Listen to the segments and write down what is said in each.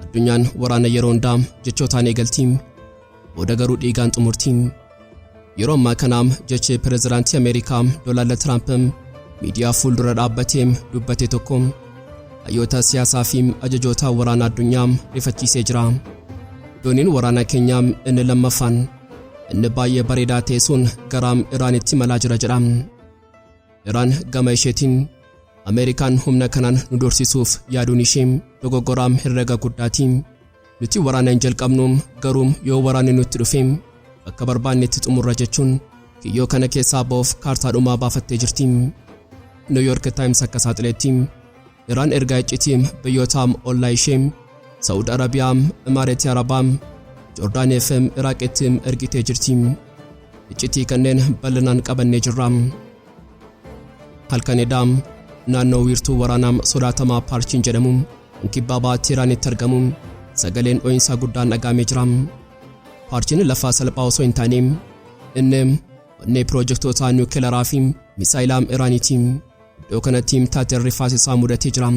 addunyaan waraana yeroo hundaa jechootaan eegaltiin booda garuu dhiigaan xumurtiin. Yeroo ammaa kanaam jechi pireezidaantii Ameerikaa Doonaald Tiraamp miidiyaa fuuldura dhaabbatee dubbate tokko hayyoota siyaasaa fi ajajoota waraanaa addunyaa rifachiisee jira. Dooniin waraanaa keenyaa inni lammaffaan inni baay'ee bareedaa ta'e sun gara Iraanitti malaa jira jedha. Iraan gama isheetiin Ameerikaan humna kanaan nu dorsisuuf yaaduun ishee dogoggoraa herrega guddaatiin nuti waraana hin jalqabnu garuu yoo waraanni nutti dhufe akka barbaannetti xumurra jechuun kiyyoo kana keessaa ba'uuf kaartaa dhumaa baafattee jirti. New York Times akka saaxileetti Iraan ergaa iccitii biyyoota ollaa ishee Sawuudii Arabiyaa, Ameerikaa Arabaa, Joordaaniyaa fi Iraaqitti ergitee jirti. Iccitii kanneen bal'inaan qabannee jirra. Halkan edaam naannoo wiirtuu waraanaa sodaatamaa Parchin jedhamu kibba bahaa Iraanitti argamu sagaleen dho'insaa guddaan dhagahamee jira. Parchin lafa salphaa osoo hin taane inni onnee piroojektota niwukileeraa fi Misaa'elaa Iraaniiti. Iddoo kanatti taateen rifaasisaa mudatee jira.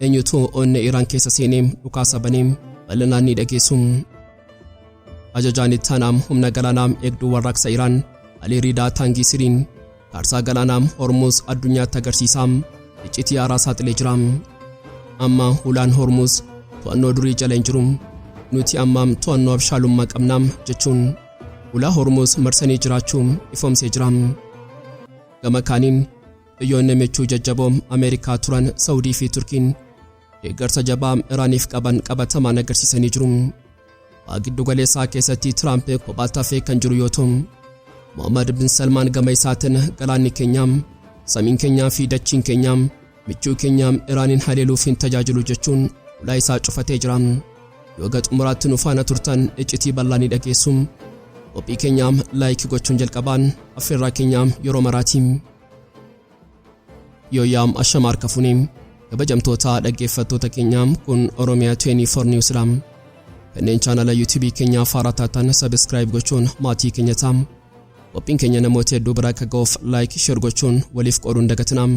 Eenyutu onnee Iraan keessa seenee dhukaasa banee bal'inaan ni dhageessu. Ajajaan ittaanaa humna galaanaa eegduu warraaqsa Iraan Aliiriidaa Taangiisiriin kaarsaa galaanaa Hormuz addunyaatti agarsiisaa iccitii haaraa saaxilee jira. Amma hulaan Hormuz to'annoo durii jala hin jiru. Nuti amma to'annoo abshaalummaa qabna jechuun hulaa Hormuz marsanii jiraachuu ifoomsee jira. Gama kaaniin biyyoonni michuu jajjaboo Ameerikaa turan Sawudii fi Turkiin deeggarsa jabaa Iraaniif qaban qabatamaan agarsiisanii jiru. Giddu galeessaa keessatti Tiraamp kophaatti hafee kan jiru yoo ta'u, Mohammed bin Salmaan gama isaatiin galaanni keenya, samiin keenya fi dachiin keenya michuu keenya Iraaniin haleeluuf hin tajaajilu jechuun ulaa isaa cufatee jira. Yoo xumuraatti nu faana turtan iccitii bal'aa ni dhageessu. Qophii keenya laayik gochuun jalqabaan affeerraa keenya yeroo maraatiin. Yooyaam ashamaar kafuuni kabajamtoota dhaggeeffattoota keenya kun Oromia 24 Newsram kanneen chaanala YouTube keenya Har'a taatan subscribe gochuun maatii keenya ta'aa. Qophiin keenya namoota hedduu bira akka ga'uuf like share gochuun waliif qooduun dagatinaa.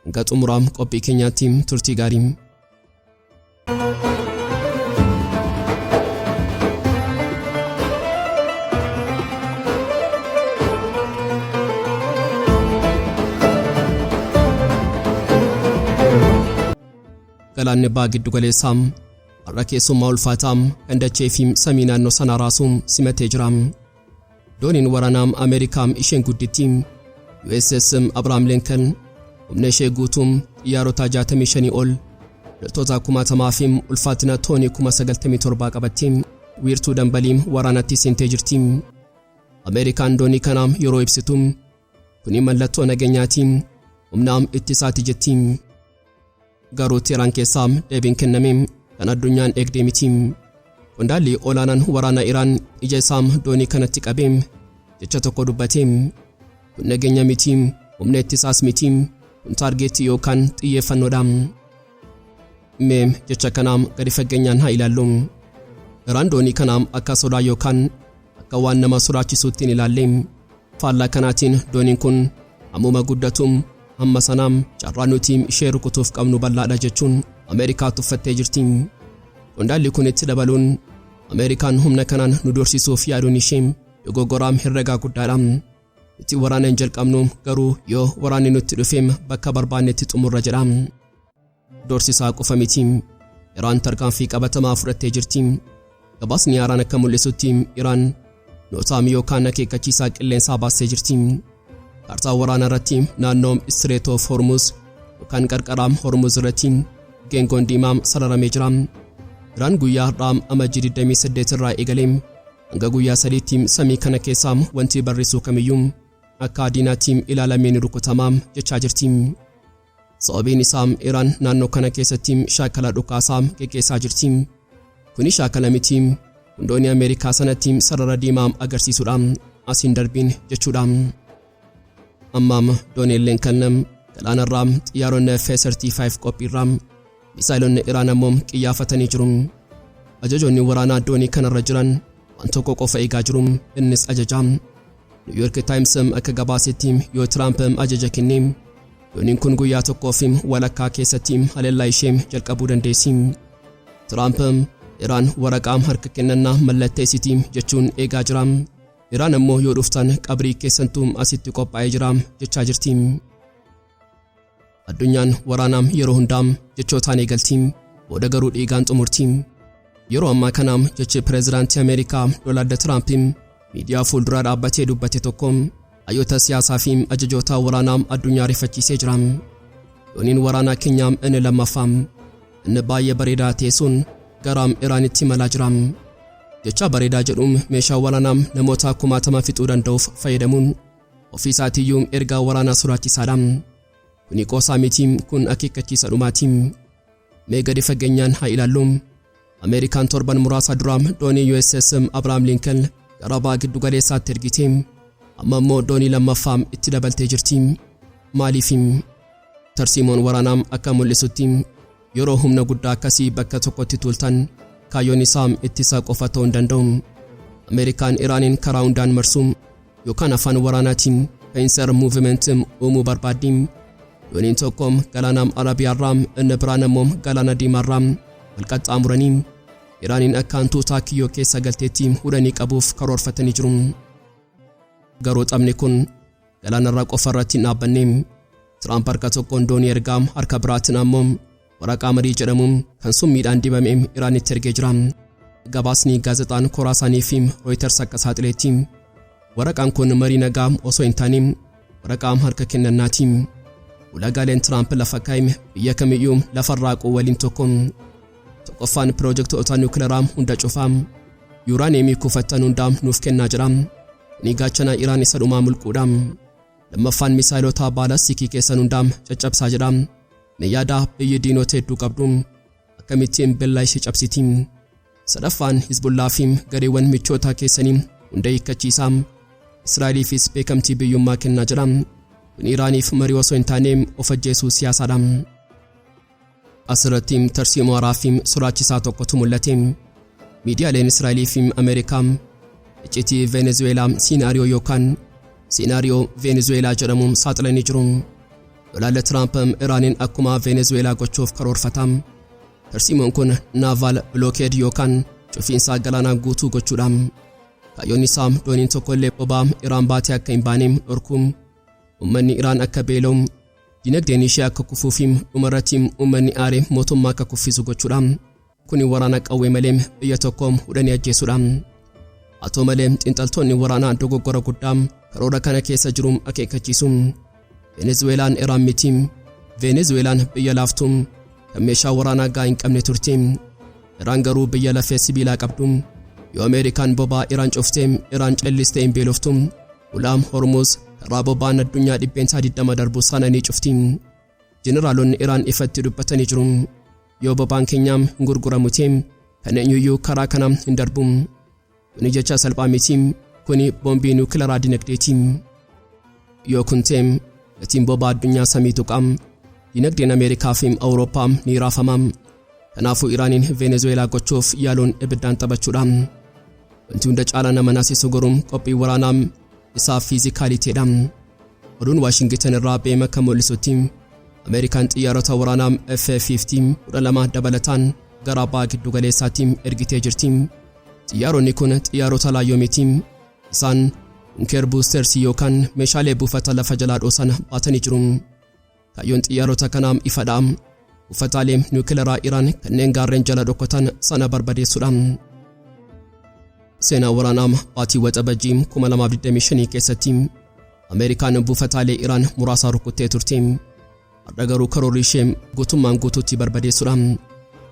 Hanga xumuraa qophii keenyaatti turtii gaarii. Galaanni bahaa giddu galeessaa har'a keessummaa ulfaataa kan dachee fi samii naannoo sana raasuu simatee jira. Dooniin waraanaa Ameerikaa isheen guddittii USS Abraham Lincoln humna ishee guutuu xiyyaarota 65 ol loltoota 1000 fi ulfaatina toonii 97 qabattee wiirtuu dambalii waraanatti seentee jirti. Ameerikaan doonii kana yeroo ibsitu kuni mallattoo nageenyaati humna ittisaati jetti. Garuu Iraan keessaa deebiin kenname kan addunyaan eegdee miti. Qondaalli olaanaan waraana Iraan ija isaa doonii kanatti qabee jecha tokko dubbate. Kun nageenya miti, humna ittisaas miti, kun taargeetii yookaan xiyyeeffannoodha. Mee jecha kanaa gadi fageenyaan haa ilaallu. Iraan doonii kana akka sodaa yookaan akka waan nama sodaachisuutti hin ilaalle. Faallaa kanaatiin dooniin kun hammuma guddatu amma sanaam carraa nuti ishee rukutuuf qabnu bal'aadha jechuun Ameerikaa tuffattee jirti. Qondaalli kun itti dabaluun Ameerikaan humna kanaan nu dorsisuuf yaaduun ishee dogoggoraa herregaa guddaadha. Itti waraana hin jalqabnu garuu yoo waraanni nutti dhufeem bakka barbaannetti xumurra jedha. Dorsisaa qofa miti. Iraan tarkaanfii qabatamaa fudhattee jirti. Gabaasni haaraan akka mul'isutti Iraan nootaam yookaan akeekkachiisaa qilleensaa baastee jirti. Kaartaa waraanaa irratti naannoo Strait of Hormuz yookaan qarqara Hormuz irratti geengoon diimaa sararamee jira. Iraan guyyaa har'aa amajjii 28 irraa eegalee hanga guyyaa 3tti samii kana keessaa wanti barrisuu kamiyyuu akka diinaatti ilaalamee ni rukutamaa jechaa jirti. Sababiin isaa Iraan naannoo kana keessatti shaakala dhukaasaa geggeessaa jirti. Kuni shaakala miti hundoonni Ameerikaa sanatti sarara diimaa agarsiisuudha asiin darbiin jechuudha. Ammaam dooniileen kannam galaanarraa xiyyaaronni F-35 qophiirraa misaa'ilonni Iraan ammoo qiyyaafatanii jiru. Ajajoonni waraanaa doonii kanarra jiran waan tokko qofa eegaa jiru innis ajajaa. New York Times akka gabaasetti yoo Tiraamp ajaja kennee dooniin kun guyyaa tokkoof walakkaa keessatti haleellaa ishee jalqabuu dandeessi. Tiraamp Iraan waraqaa harka kennannaa mallatteessitii jechuun eegaa jira. Iraan ammoo yoo dhuftan qabrii keessantuu asitti qophaa'ee jira jechaa jirti. Addunyaan waraanaa yeroo hundaa jechootaan eegalti, booda garuu dhiigaan xumurti. Yeroo ammaa kana jechi pireezidaantii Ameerikaa Doonaald Tiraamp miidiyaa fuulduraa dhaabbatee dubbate tokko hayyoota siyaasaa fi ajajoota waraanaa addunyaa rifachiisee jira. Dooniin waraanaa keenyaa inni lammaffaa inni baay'ee bareedaa ta'e sun gara Iraanitti imalaa jira. Jecha bareedaa jedhuun meeshaa waraanaa namoota 10,000 fixuu danda'uuf fayyadamuun ofii isaatiiyyuu ergaa waraanaa sodaachisaadha. Kuni qoosaa miti, kun akeekkachiisa dhumaati. Mee gadi fageenyaan haa ilaallu. Ameerikaan torban muraasa dura doonii USS Abrahaam Lincoln gara baha giddu galeessaatti ergite. Amma immoo doonii lammaffaa itti dabaltee jirti. Maaliif? Tarsiimoon waraanaa akka mul'isutti yeroo humna guddaa akkasii bakka tokkotti tuultan kaayyoon isaa ittisa qofa ta'uu hin danda'u. Ameerikaan Iraaniin karaa hundaan marsuu yookaan afaan waraanaatiin Encirclement uumuu barbaaddi. Dooniin tokko galaana Arabiyaarraa inni biraan ammoo galaana Diimaarraa wal qaxxaamuranii Iraaniin akka hantuutaa kiyyoo keessa galteetti hudhanii qabuuf karoorfatanii jiru. Garuu xabni kun galaanarraa qofa irratti hin dhaabbanne. Tiraamp harka tokkoon doonii ergaa harka biraatiin ammoo waraqaa marii jedhamuun kan summiidhaan dibame Iraanitti ergee jira. Gabaasni gaazexaan Koraasaanii fi Reuters akka saaxileetti waraqaan kun marii nagaa osoo hin taane waraqaa harka kennannaati. Ulagaaleen Tiraamp lafa kaa'ime biyya kamiyyuu lafarraa waliin tokkoffaan piroojektota niwukileeraa hunda cufaa yuuraaniyeemii kuufattan hundaa nuuf kennaa jira. Ni gaachana Iraan isa dhumaa mulquudha. Lammaffaan misaa'elota baalastikii keessan hundaa caccabsaa jedha. Mee yaada biyyi diinota hedduu qabdu akkamittiin bellaa ishee cabsiti. Sadaffaan Hizbullaa fi gareewwan michoota keessanii hunda hiikkachiisaa. Israa'eliifis beekamtii biyyummaa kennaa jira. Kun Iraaniif marii osoo hin taane of ajjeesuu siyaasaadha. Asirratti tarsiimoo haaraa fi sodaachisaa tokkotu mul'ate. Miidiyaaleen Israa'elii fi Ameerikaa iccitii Venezuelaa siinaariyoo yookaan siinaariyoo Venezuelaa jedhamuun saaxilanii jiru. Doonaald Tiraamp Iraaniin akkuma Venezuelaa gochuuf karoorfata. Tarsiimoon kun naval blockade yookaan cufiinsa galaanaa guutuu gochuudha. Kaayyoon isaa dooniin tokkollee boba'aa Iraan baatee akka hin baane dhorkuu, ummanni Iraan akka beela'u, dinagdeen ishee akka kufuu fi dhumarratti ummanni aaree mootummaa akka kuffisu gochuudha. Kuni waraana qawwee malee biyya tokko hudhanii ajjeesuudha. Haa ta'u malee xiinxaltoonni waraanaa dogoggora guddaa karoora kana keessa jiru akeekkachiisu. Venezuelaan Iraan miti. Venezuelaan biyya laaftuu kan meeshaa waraanaa gahaa hin qabne turte. Iraan garuu biyya lafee sibiilaa qabdu. Yoo Ameerikaan boba'aa Iraan cuftee Iraan callistee hin beeloftu. Ulaam Hormuz karaa boba'aan addunyaa 20 darbu sana ni cufti. Jeneraalonni Iraan ifatti dubbatanii jiru. Yoo boba'aan keenya hin gurguramu ta'e kan eenyuyyuu karaa kana hin darbu. Kuni jecha salphaa miti. Kuni boombii niwukileeraa dinagdeeti. Yoo kun ta'e gatiin boba'aa addunyaa samii tuqa. Dinagdeen Ameerikaa fi Awurooppaa ni raafama. Kanaafuu Iraaniin Venezuelaa gochuuf yaaluun ibiddaan taphachuudha. Wanti hunda caalaa nama naasisu garuu qophii waraanaa isaa fiizikaaliitiidha. Oduun Waashingtan irraa beema kan mul'isutti Ameerikaan xiyyaarota waraanaa F-52 dabalataan gara baha giddu galeessaatti ergitee jirti. Xiyyaaronni kun xiyyaarota laayyoo miti. Isaan bunker boosters yookaan meeshaalee buufata lafa jalaa dhoosan baatanii jiru. Kaayyoon xiyyaarota kanaa ifadha. Buufataalee niwukileeraa Iraan kanneen gaarreen jala dhokkatan sana barbadeessuudha. Seenaa waraanaa baatii waxabajjii 2025 keessatti Ameerikaan buufataalee Iraan muraasa rukuttee turte. Har'a garuu karoorri ishee guutummaan guutuutti barbadeessuudha.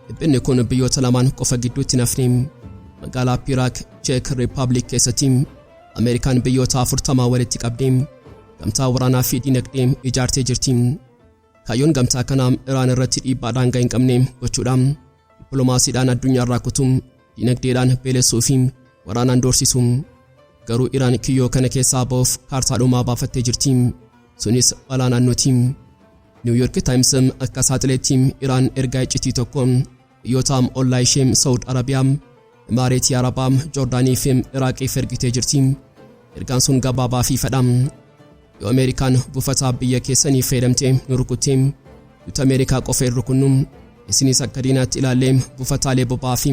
Dhibbanni kun biyyoota lamaan qofa gidduutti nafne. Magaalaa Piraak Czech Republic keessatti Ameerikaan biyyoota 40 walitti qabdee gamtaa waraanaa fi dinagdee ijaartee jirti. Kaayyoon gamtaa kanaa Iraan irratti dhiibbaa daangaa hin qabne gochuudha. Dippiloomaasiidhaan addunyaarraa kutuu, dinagdeedhaan beelessuu fi waraanaan doorsisu. Garuu Iraan kiyyoo kana keessaa ba'uuf kaartaa dhumaa baafattee jirti. Sunis balaa naannooti. New York Times akka saaxileetti Iraan ergaa iccitii tokko biyyoota ollaa ishee Sawuudii Arabiyaa, Emaareetii Arabaa, Joordaanii fi Iraaqiif ergitee jirti. Ergaan sun gabaabaa fi fedha. Yoo Ameerikaan buufata biyya keessanii fayyadamtee nu rukuttee nuti Ameerikaa qofa hin rukunnu, isinis akka diinaatti ilaallee buufataalee boba'aa fi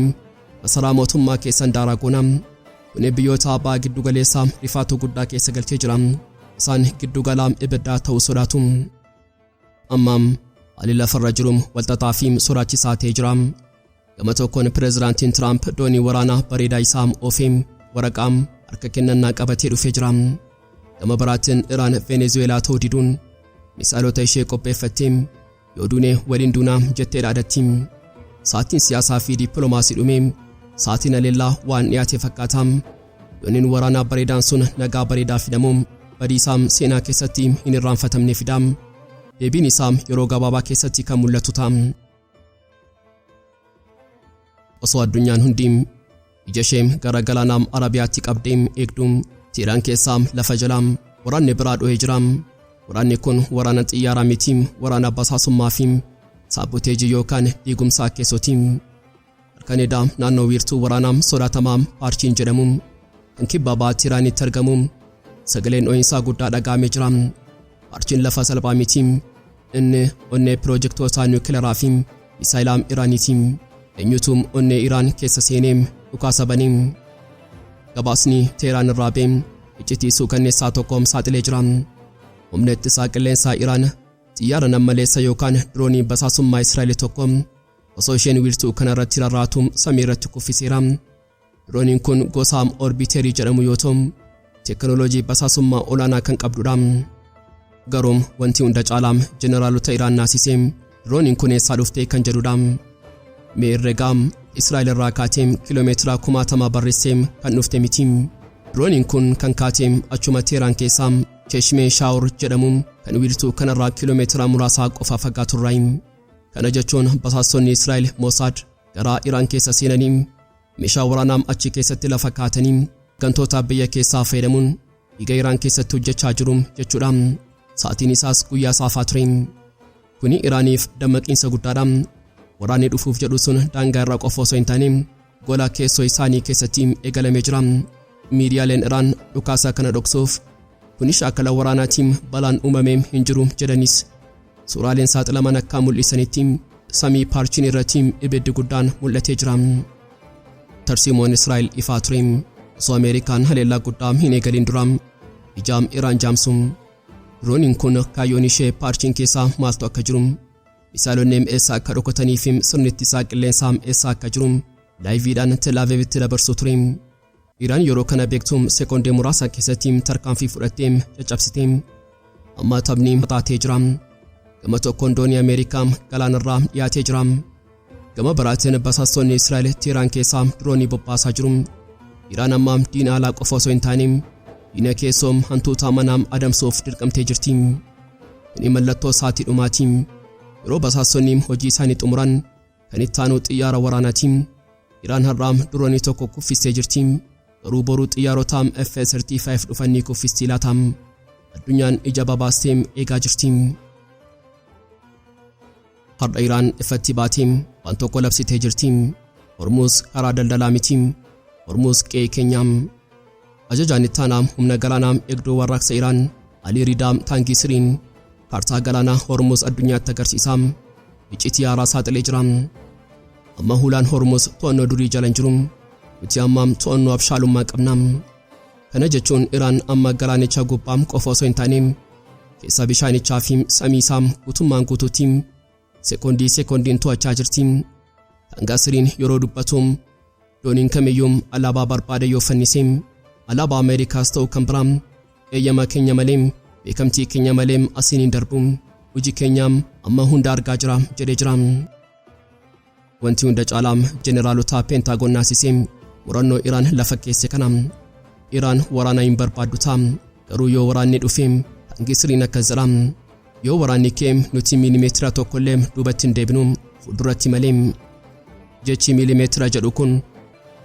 masaraa mootummaa keessan daaragoonam kun biyyoota abbaa giddu galeessaa rifaatuu guddaa keessa galchee jira. Isaan giddu galaam ibiddaa ta'uu sodaatu. Ammaam haalli lafarra jiru walxaxaa fi sodaachisaa ta'ee jira. Gama tokkoon pireezidaantiin Tiraamp doonii waraanaa bareedaa isaa oofee waraqaa harka kennannaa qabatee dhufee jira. Gama biraatiin Iraan Venezuelaa ta'uu diduun misaa'elota ishee qopheeffattee yoo duune waliin duunaa jettee dhaadatti. Saatiin siyaasaa fi dippiloomaasii dhumee saatiin haleellaa waan dhiyaate fakkaata. Dooniin waraanaa bareedaan sun nagaa bareedaa fidamu badiisaam seenaa keessatti hin irraanfatamne fidaam. Deebiin isaa yeroo gabaabaa keessatti kan mul'atu ta'a. Osoo addunyaan hundi ija ishee gara galaana Arabiyaatti qabdee eegdu Iraan keessaa lafa jalaa waraanni biraa dho'ee jira. Waraanni kun waraana xiyyaaraa miti, waraana basaasummaa fi saaboteejii yookaan diigumsaa keessooti. Halkanidhaa naannoo wiirtuu waraanaa sodaatamaa Parchin jedhamu kan kibba baatti Iraanitti argamu sagaleen dho'insaa guddaa dhaga'amee jira. Parchin lafa salphaa miti. Inni onnee piroojektota niwukileeraa fi Misaa'elaa Iraaniiti. Eenyutu onnee Iraan keessa seenee dhukaasa banee. Gabaasni Teheraan irraa ba'e iccitii suukanneessaa tokkoom saaxilee jira. Humna ittisaa qilleensaa Iraan xiyyaara nammaleessa yookaan diroonii basaasummaa Israa'el tokko osoo isheen wiirtuu kanarratti rarraatu samii irratti kuffiseera. Dirooniin kun gosa orbiteerii jedhamu yoo ta'u teekinooloojii basaasummaa olaanaa kan qabdudha. Garuu wanti hunda caalaa jeneraalota Iraan naasisee dirooniin kun eessaa dhuftee kan jedhudha. Mee herregaa Israa'el irraa kaatee kiiloomeetira 10,000 barreessee kan dhufte miti. Dirooniin kun kan kaatee achuma Teheraan keessaa Cheshmee Shaawur jedhamu kan wiirtuu kanarraa kiiloomeetira muraasaa qofa fagaaturraa. Kana jechuun basaastonni Israa'el Mossad gara Iraan keessa seenanii meeshaa waraanaa achi keessatti lafa kaatanii gantoota biyya keessaa fayyadamuun dhiiga Iraan keessatti hojjechaa jiru jechuudha. Sa'aatiin isaas guyyaa saafaa ture. Kuni Iraaniif dammaqiinsa guddaadha. Waraanni dhufuuf jedhu sun daangaa irraa qofa osoo hin taane gola keessoo isaanii keessatti eegalamee jira. Miidiyaaleen Iraan dhukaasa kana dhoksuuf kuni shaakala waraanaatiin balaan uumamee hin jiru jedhanis suuraaleen saaxilaman akka mul'isanitti samii Parchin irratti ibiddi guddaan mul'atee jira. Tarsiimoon Israa'el ifaa ture. Osoo Ameerikaan haleellaa guddaa hin eegalin dura ijaam Iraan jaamsu. Dirooniin kun kaayyoon ishee Parchin keessaa maaltu akka jiru misaalonni eessa akka dhokatanii fi sirni ittisaa qilleensaa eessa akka jiru laayiviidhaan Tel Avivitti dabarsuu ture. Iraan yeroo kana beektu sekoondii muraasa keessatti tarkaanfii fudhattee caccabsite. Amma taphni taatee jira. Gama tokkoon doonii Ameerikaa galaanarraa dhiyaatee jira. Gama biraatiin basaastonni Israa'el Teheraan keessaa diroonii bobbaasaa jiru. Iraan amma diina alaa qofa osoo hin taane diina keessoo hantuuta manaa adamsuuf dirqamtee jirti. Kuni mallattoo saatii dhumaati. Yeroo basaastonni hojii isaanii xumuran kan itti aanu xiyyaara waraanaati. Iraan har'aa diroonii tokko kuffistee jirti. Garuu boruu xiyyaarota F-35 dhufanii kuffistii laata. Addunyaan ija babaastee eegaa jirti. Har'a Iraan ifatti baatee waan tokko labsitee jirti. Hormuuz karaa daldalaa miti. Hormuuz qe'ee keenya. Ajajaan itti aanaa humna galaanaa eegduu warraaqsa Iraan Alii Ridaa Taangiisiriin kaartaa galaanaa Hormuuz addunyaatti agarsiisaa iccitii haaraa saaxilee jira. Amma hulaan Hormuuz to'annoo durii jala hin jiru. Nuti amma to'annoo abshaalummaa qabna. Kana jechuun Iraan amma galaanicha gubbaa qofa osoo hin taane keessa bishaanichaa fi samii isaa guutummaan guutuutti sekoondiin to'achaa jirti. Taangiisiriin yeroo dubbatu dooniin kamiyyuu alaabaa barbaade yoo fannise alaabaa Ameerikaas ta'u kan biraa eeyyama keenya malee beekamtii keenya malee asiin hin darbu. Hojii keenya amma hunda argaa jira jedhee jira. Wanti hunda caalaa jeneraalota Pentaagoon naasisee murannoo Iraan lafa keesse kana. Iraan waraana hin barbaaddu ta'a. Garuu yoo waraanni dhufe Taangiisiriin akkas jedha. Yoo waraanni kee nuti miilimeetira tokkollee duubatti hin deebinu fuulduratti malee. Jechi miilimeetira jedhu kun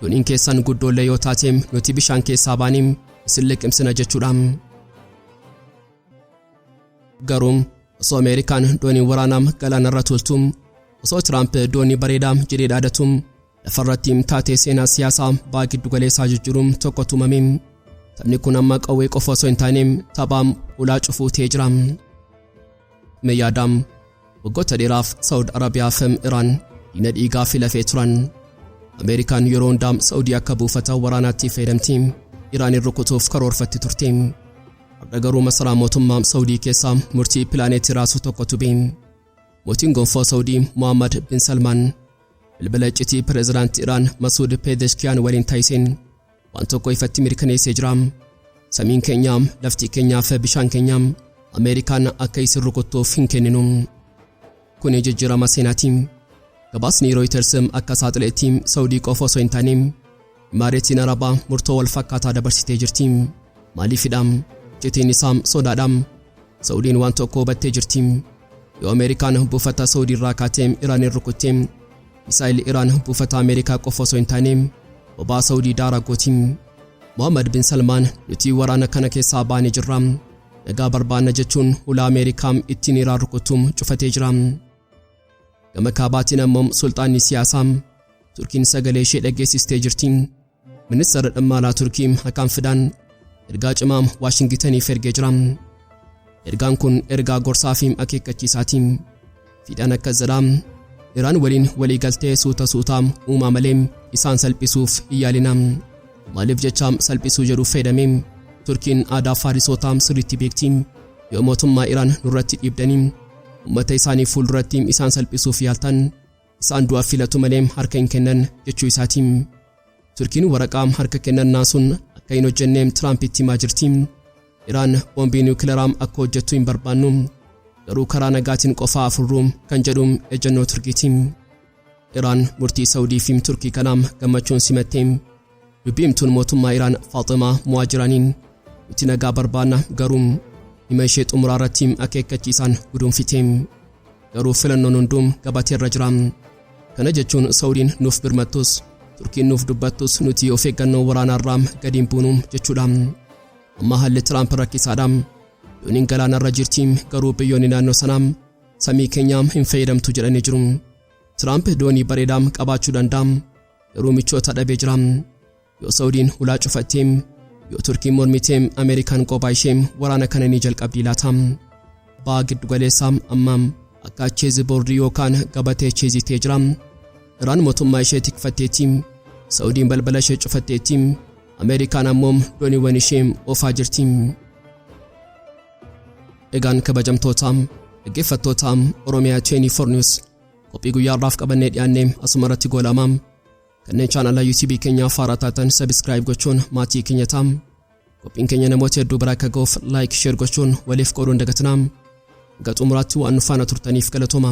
dooniin keessan guddoollee yoo taate nuti bishaan keessaa baanii isin liqimsina jechuudha. Garuu osoo Ameerikaan doonii waraanaa galaanarra toltu osoo Tiraamp doonii bareedaa jedhee dhaadatu lafarratti taatee seenaa siyaasaa baa giddu galeessaa jijjiiruun tokko tumame. Taphni kun amma qawwee qofa osoo hin taane taphaa ulaa cufuu ta'ee jira. Meeyyaadaan waggoota dheeraaf Sawuudii Arabiyaa fi Iraan diina dhiigaa fi lafee turan. Ameerikaan yeroo hundaa Sawudii akka buufata waraanaatti fayyadamti Iraan rukutuuf karoorfatti turte. Har'a garuu masaraa mootummaa Sawudii keessaa murtii pilaaneetii raasuu tokkotu beekame. Mootiin gonfoo Sawudii Mohammed bin Salman bilbila iccitii pireezidaantii Iraan Masuud Pezeshkian waliin taasiseen waan tokko ifatti mirkaneessee jira. Samiin keenya, lafti keenya fi bishaan keenya Ameerikaan akka isin rukuttuuf hin kenninu. Kun jijjiirama seenaati. Gabaasni Reuters akka saaxileetti Sawudii qofa osoo hin taane Imaaratiin Arabaa murtoo wal fakkaataa dabarsitee jirti. Maaliifidha? Iccitiin isaa sodaadha. Sawudiin waan tokko hubattee jirti. Yoo Ameerikaan buufata Sawudii irraa kaatee Iraan rukutte, Misaa'elaa Iraan buufata Ameerikaa qofa osoo hin taane bobaa Sawudii daara gooti. Mohammed bin Salman nuti waraana kana keessaa baanee jirra. Nagaa barbaanna jechuun ulaa Ameerikaa ittiin Iraan rukutuun cufatee jira. Gama kaabaatiin ammoo sultaanni siyaasaa Turkiin sagalee ishee dhageessistee jirti. Ministeera dhimma alaa Turkii Hakan Fidan ergaa cimaa Waashingitaniif ergee jira. Ergaan kun ergaa gorsaa fi akeekkachiisaati. Fidan akkas jedha. Iraan waliin walii galtee suuta uumaa malee isaan salphisuuf hin yaalina. Maaliif jecha salphisuu jedhuuf fayyadame Turkiin aadaa Faarisotaa sirriitti beekti. Yoo mootummaa Iraan nurratti dhiibdanii ummata isaanii fuulduratti isaan salphisuuf yaaltan isaan du'a filatu malee harka hin kennan jechuu isaati. Turkiin waraqaa harka kennannaa sun akka hin hojjenne Tiraampitti himaa jirti. Iraan boombii niwukileeraa akka hojjettu hin barbaannu garuu karaa nagaatiin qofaa afurruu kan jedhu ejjennoo Turkiiti. Iraan murtii Sawudii fi Turkii kanaam gammachuun simatte. Dubbiimtuun mootummaa Iraan Faaximaa Muwaajiraaniin nuti nagaa barbaanna garuu hima ishee xumuraa irratti akeekkachiisaan guduunfite. Garuu filannoon hunduu gabateerra jira. Kana jechuun Sawudiin nuuf birmattus Turkiin nuuf dubbattus nuti of eeggannoo waraanaarraa gadi hin buunu jechuudha. Amma haalli Tiraamp rakkisaadha. Dooniin galaanarra jirti garuu biyyoonni naannoo sanaa samii keenya hin fayyadamtu jedhanii jiru. Tiraamp doonii bareedaa qabaachuu danda'a garuu michoota dhabee jira. Yoo Sawudiin ulaa cufattee yoo Turkiin mormitee Ameerikaan kophaa ishee waraana kana ni jalqabdi laata. Baa giddu galeessaa amma akka cheezi boordii yookaan gabatee cheezitee jira. Iraan mootummaa ishee tikfatteetti. Sawudiin balbala ishee cufatteetti. Ameerikaan ammoo dooniiwwan ishee oofaa jirti. Egaan kabajamtoota dhaggeeffattoota Oromiyaa 24 News qophii guyyaarraaf qabannee dhiyaannee asuma irratti goolama. Kanneen chaanala YouTube keenya Har'a taatan subscribe gochuun maatii keenya ta'aa. Qophiin keenya namoota hedduu bira akka ga'uuf like share gochuun waliif qooduun dagatinaa. Gaxumuraatti waan nu faana turtaniif galatooma.